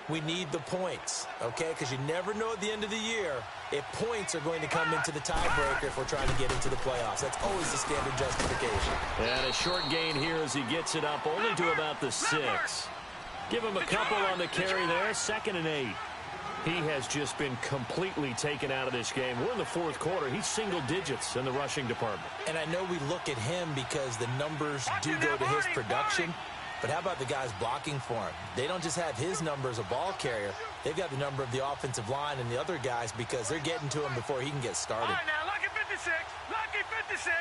We need the points, okay? Because you never know at the end of the year if points are going to come into the tiebreaker if we're trying to get into the playoffs. That's always the standard justification. And a short gain here as he gets it up only to about the 6. Give him a couple on the carry there, 2nd and 8. He has just been completely taken out of this game. We're in the 4th quarter. He's single digits in the rushing department. And I know we look at him because the numbers do go to his production. But how about the guys blocking for him? They don't just have his number as a ball carrier. They've got the number of the offensive line and the other guys because they're getting to him before he can get started. All right, now, lucky 56. Lucky 56.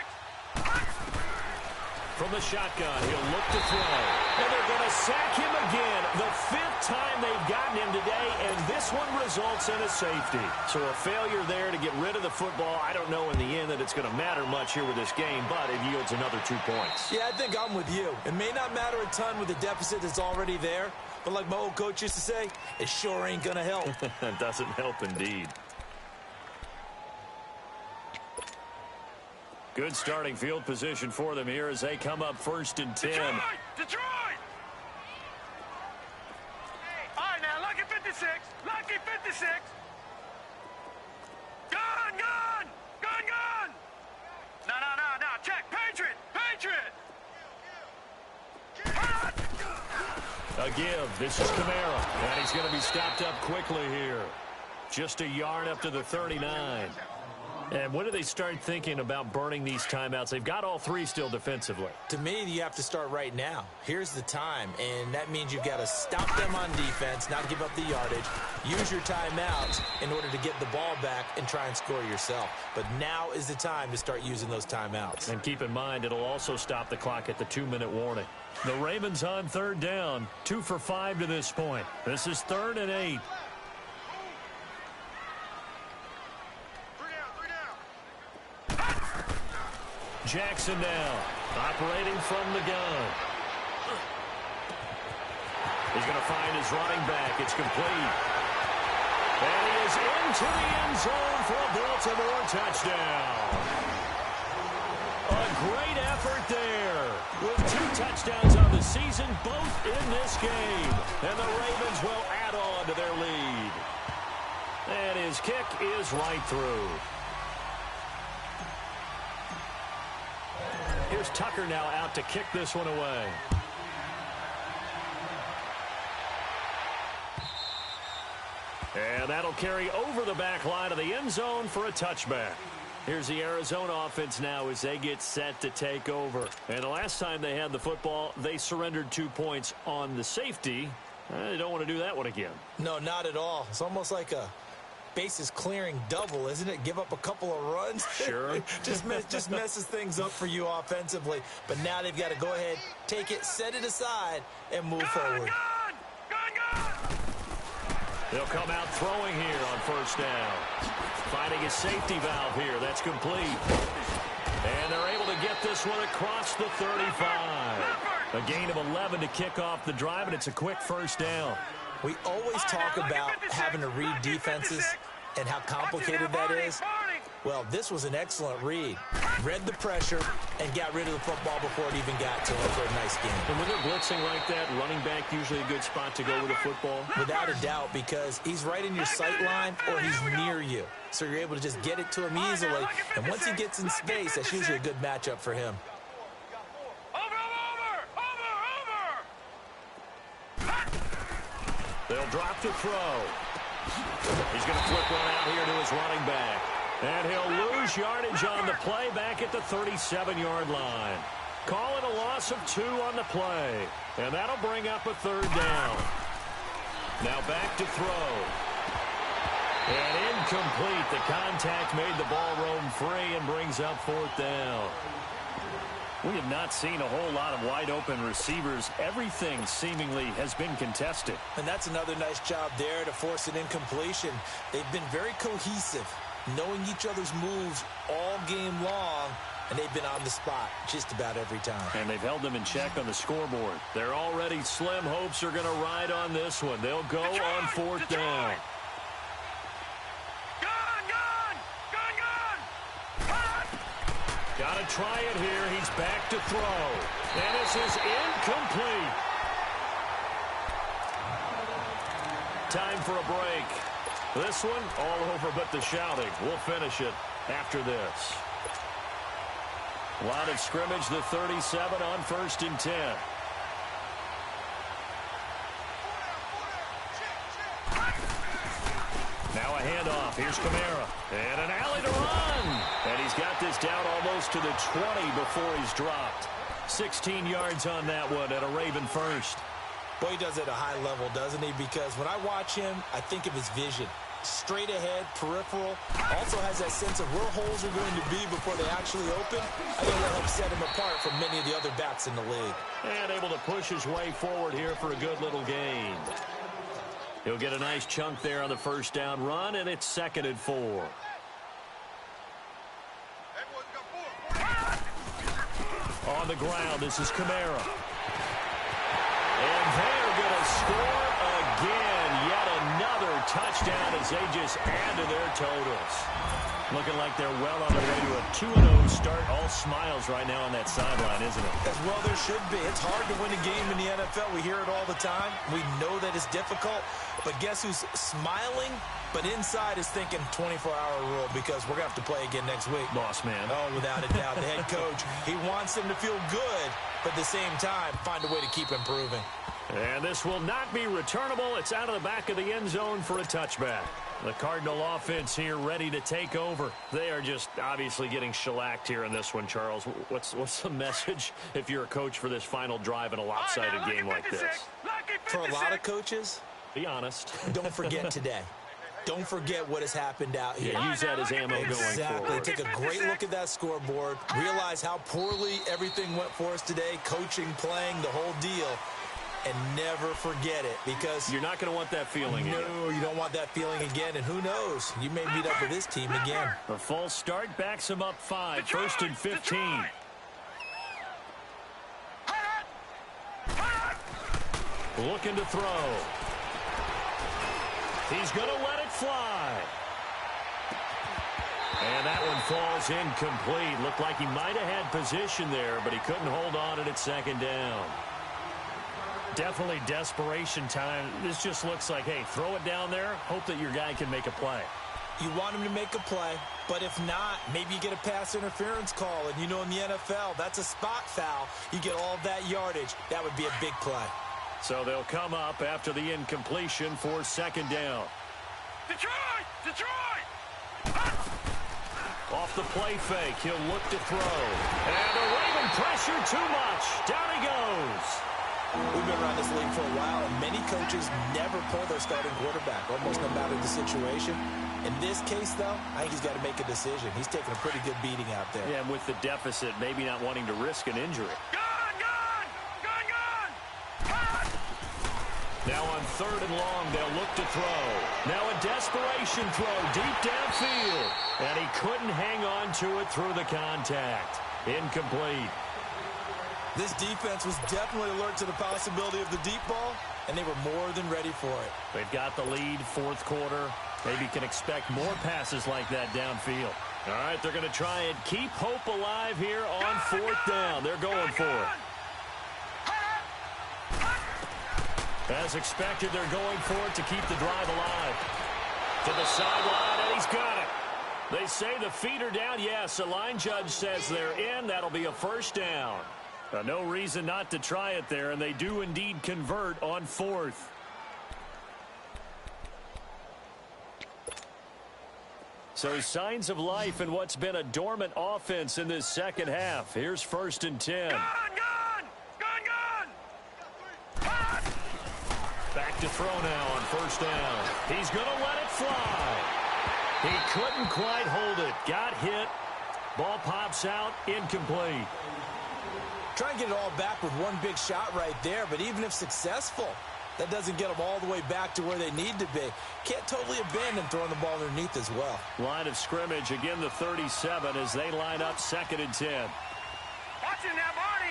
From the shotgun, he'll look to throw. And they're going to sack him again. The 5th time they've gotten him today, and this one results in a safety. So a failure there to get rid of the football. I don't know in the end that it's going to matter much here with this game, but it yields another 2 points. Yeah, I think I'm with you. It may not matter a ton with the deficit that's already there, but like my old coach used to say, it sure ain't going to help. It doesn't help indeed. Good starting field position for them here as they come up 1st and 10. Detroit! Detroit! All right, now, lucky 56. Lucky 56. Gun, gun! Gun, gun! No. Check. Patriot! Patriot! A give. This is Kamara. And he's going to be stopped up quickly here. Just a yard up to the 39. And when do they start thinking about burning these timeouts? They've got all 3 still defensively. To me, you have to start right now. Here's the time, and that means you've got to stop them on defense, not give up the yardage, use your timeouts in order to get the ball back and try and score yourself. But now is the time to start using those timeouts. And keep in mind, it'll also stop the clock at the 2-minute warning. The Ravens on 3rd down, 2 for 5 to this point. This is 3rd and 8. Jackson now, operating from the gun. He's going to find his running back. It's complete. And he is into the end zone for a Baltimore touchdown. A great effort there. With 2 touchdowns on the season, both in this game. And the Ravens will add on to their lead. And his kick is right through. Here's Tucker now out to kick this one away. And that'll carry over the back line of the end zone for a touchback. Here's the Arizona offense now as they get set to take over. And the last time they had the football, they surrendered 2 points on the safety. They don't want to do that one again. No, not at all. It's almost like a bases clearing double, isn't it? Give up a couple of runs. Sure. just messes things up for you offensively. But now they've got to go ahead, take it, set it aside, and move forward. They'll come out throwing here on 1st down. Finding a safety valve here. That's complete. And they're able to get this one across the 35. A gain of 11 to kick off the drive, and it's a quick 1st down. We always talk about having to read defenses and how complicated that is. Well, this was an excellent read. read the pressure, and got rid of the football before it even got to him for a nice game. And when they're blitzing like that, running back usually a good spot to go with the football? Without a doubt, because he's right in your sight line or he's near you. So you're able to just get it to him easily. And once he gets in space, that's usually a good matchup for him. They'll drop to throw. He's going to flip one out here to his running back. And he'll lose yardage on the play back at the 37-yard line. Call it a loss of 2 on the play. And that'll bring up a 3rd down. Now back to throw. And incomplete. The contact made the ball roam free and brings up 4th down. We have not seen a whole lot of wide-open receivers. Everything seemingly has been contested. And that's another nice job there to force an incompletion. They've been very cohesive, knowing each other's moves all game long, and they've been on the spot just about every time. And they've held them in check on the scoreboard. They're already slim hopes are going to ride on this one. They'll go on 4th down. Got to try it here. He's back to throw. And this is incomplete. Time for a break. This one all over but the shouting. We'll finish it after this. Line of scrimmage, the 37 on 1st and 10. Now a handoff. Here's Kamara. And an alley to run. And he's got this down almost to the 20 before he's dropped. 16 yards on that one at a Raven first. Boy, he does it at a high level, doesn't he? Because when I watch him, I think of his vision. Straight ahead, peripheral. Also has that sense of where holes are going to be before they actually open. I think that helps set him apart from many of the other backs in the league. And able to push his way forward here for a good little gain. He'll get a nice chunk there on the 1st down run, and it's 2nd and 4. On the ground, this is Kamara. And they're going to score again. Yet another touchdown as they just add to their totals. Looking like they're well on their way to a 2-0 start. All smiles right now on that sideline, isn't it? As well there should be. It's hard to win a game in the NFL. We hear it all the time. We know that it's difficult. But guess who's smiling? But inside is thinking 24-hour rule because we're going to have to play again next week. Boss man. Oh, without a doubt. The head coach, he wants them to feel good, but at the same time, find a way to keep improving. And this will not be returnable. It's out of the back of the end zone for a touchback. The Cardinal offense here ready to take over. They are just obviously getting shellacked here in this one, Charles. What's the message if you're a coach for this final drive in a lopsided game like this? For a lot of coaches, be honest. Don't forget today. Don't forget what has happened out here. Yeah, use that as ammo going forward. Take a great look at that scoreboard. Realize how poorly everything went for us today. Coaching, playing, the whole deal. And never forget it, because you're not going to want that feeling again. No, you don't want that feeling again, and who knows? You may meet up with this team again. A false start backs him up 5. 1st and 15. Looking to throw. He's going to let it fly. And that one falls incomplete. Looked like he might have had position there, but he couldn't hold on to it at 2nd down. Definitely desperation time. This just looks like, hey, throw it down there, hope that your guy can make a play. You want him to make a play, but if not, maybe you get a pass interference call. And you know in the NFL, that's a spot foul. You get all of that yardage. That would be a big play. So they'll come up after the incompletion for 2nd down. Detroit! Detroit! Off the play fake, he'll look to throw. And the Raven pressure too much. Down he goes. We've been around this league for a while, and many coaches never pull their starting quarterback, almost no matter the situation. In this case, though, I think he's got to make a decision. He's taking a pretty good beating out there. Yeah, and with the deficit, maybe not wanting to risk an injury. Gun! Gun! Gun! Gun! Now on 3rd and long, they'll look to throw. Now a desperation throw deep downfield. And he couldn't hang on to it through the contact. Incomplete. This defense was definitely alert to the possibility of the deep ball, and they were more than ready for it. They've got the lead, 4th quarter. Maybe can expect more passes like that downfield. All right, they're going to try and keep hope alive here on fourth down. They're going for it. As expected, they're going for it to keep the drive alive. To the sideline, and he's got it. They say the feet are down. Yes, the line judge says they're in. That'll be a first down. No reason not to try it there, and they do indeed convert on fourth. So signs of life in what's been a dormant offense in this second half. Here's 1st and 10. Gun! Back to throw now on first down. He's going to let it fly. He couldn't quite hold it. Got hit. Ball pops out. Incomplete. Try and get it all back with one big shot right there, but even if successful, that doesn't get them all the way back to where they need to be. Can't totally abandon throwing the ball underneath as well. Line of scrimmage, again the 37 as they line up 2nd and 10. Watch it now, Barney!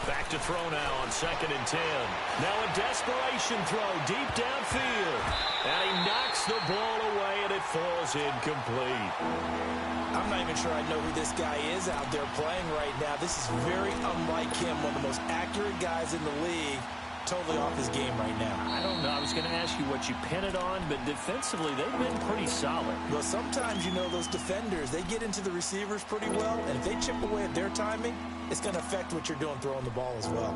Back to throw now on 2nd and 10. Now a desperation throw deep downfield. And he knocks the ball away, and it falls incomplete. I'm not even sure I know who this guy is out there playing right now. This is very unlike him, one of the most accurate guys in the league. Totally off his game right now. I don't know. I was going to ask you what you pin it on, but defensively, they've been pretty solid. Well, sometimes, you know, those defenders, they get into the receivers pretty well, and if they chip away at their timing, it's going to affect what you're doing throwing the ball as well.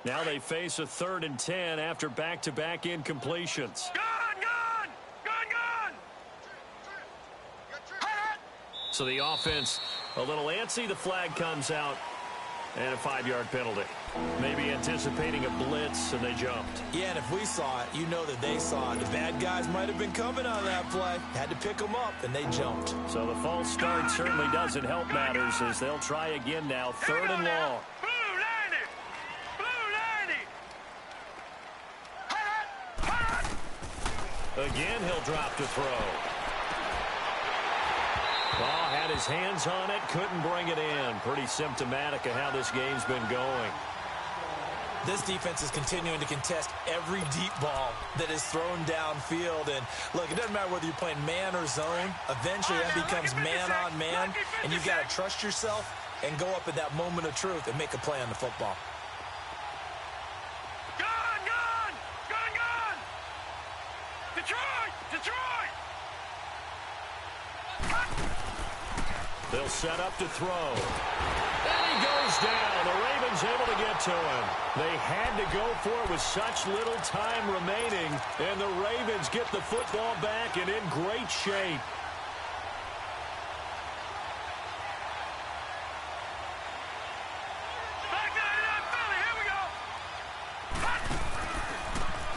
Now they face a 3rd and 10 after back-to-back incompletions. Gun! So the offense a little antsy. The flag comes out, and a 5-yard penalty. Maybe anticipating a blitz, and they jumped. Yeah, and if we saw it, you know that they saw it. The bad guys might have been coming on that play. Had to pick them up, and they jumped. So the false start certainly doesn't help matters as they'll try again now. 3rd and long. Again, he'll drop to throw. Ball had his hands on it, couldn't bring it in. Pretty symptomatic of how this game's been going. This defense is continuing to contest every deep ball that is thrown downfield. And, look, it doesn't matter whether you're playing man or zone. Eventually, that becomes man on man. And you've got to trust yourself and go up at that moment of truth and make a play on the football. Detroit! They'll set up to throw. And he goes down. The Ravens able to get to him. They had to go for it with such little time remaining. And the Ravens get the football back and in great shape.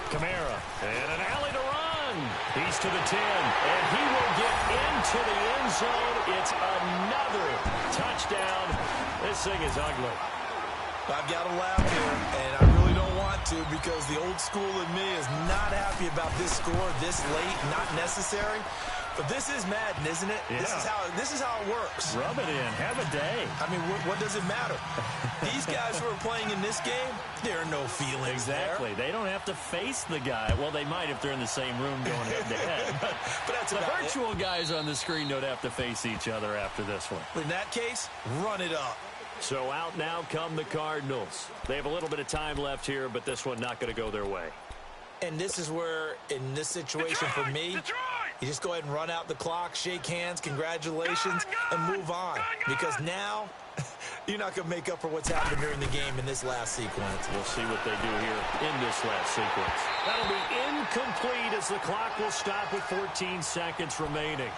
Kamara, and an alley to run. He's to the 10, and he will get into the end zone. It's another touchdown. This thing is ugly. I've got to laugh here, and I really don't want to because the old school in me is not happy about this score this late, not necessary. But this is Madden, isn't it? Yeah. This is how it works. Rub it in. Have a day. I mean, what does it matter? These guys who are playing in this game, there are no feelings Exactly. there. They don't have to face the guy. Well, they might if they're in the same room going head-to-head. But that's the about virtual guys on the screen don't have to face each other after this one. In that case, run it up. So out now come the Cardinals. They have a little bit of time left here, but this one not going to go their way. And this is where, in this situation for me, you just go ahead and run out the clock, shake hands, congratulations, and move on. Because now, you're not going to make up for what's happened during the game in this last sequence. We'll see what they do here in this last sequence. That'll be incomplete as the clock will stop with 14 seconds remaining.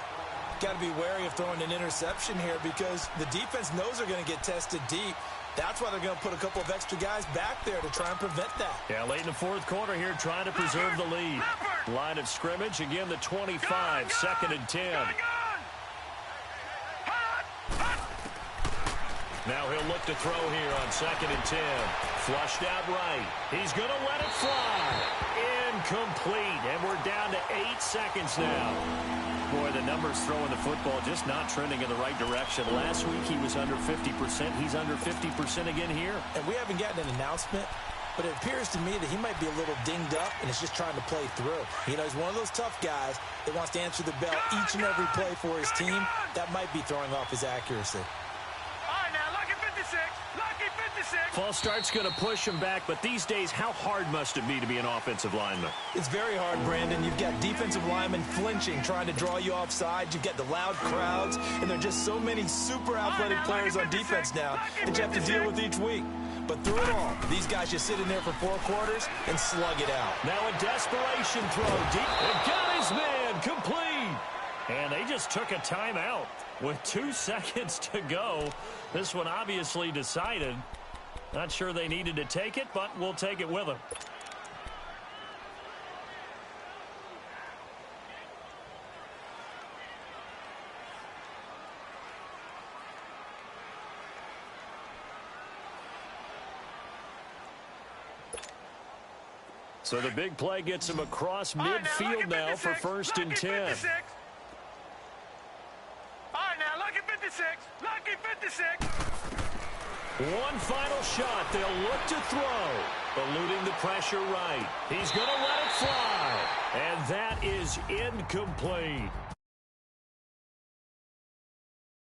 Got to be wary of throwing an interception here because the defense knows they're going to get tested deep. That's why they're going to put a couple of extra guys back there to try and prevent that. Yeah, late in the fourth quarter here trying to preserve the lead. Line of scrimmage, again the 25, second and 10. Now he'll look to throw here on second and 10. Flushed out right. He's going to let it fly. Incomplete. And we're down to 8 seconds now. Boy, the numbers throwing the football just not trending in the right direction. Last week he was under 50%. He's under 50% again here. And we haven't gotten an announcement, but it appears to me that he might be a little dinged up and is just trying to play through. You know, he's one of those tough guys that wants to answer the bell each and every play for his team. That might be throwing off his accuracy. False start's going to push him back, but these days, how hard must it be to be an offensive lineman? It's very hard, Brandon. You've got defensive linemen flinching, trying to draw you offside. You've got the loud crowds, and there are just so many super athletic players on defense now that you have to deal with each week. But through it all, these guys just sit in there for 4 quarters and slug it out. Now a desperation throw deep. It got his man complete. And they just took a timeout with 2 seconds to go. This one obviously decided. Not sure they needed to take it, but we'll take it with them. So the big play gets him across midfield now for first and 10. All right, now, lucky 56. Lucky 56. One final shot. They'll look to throw. Eluding the pressure right. He's going to let it fly. And that is incomplete.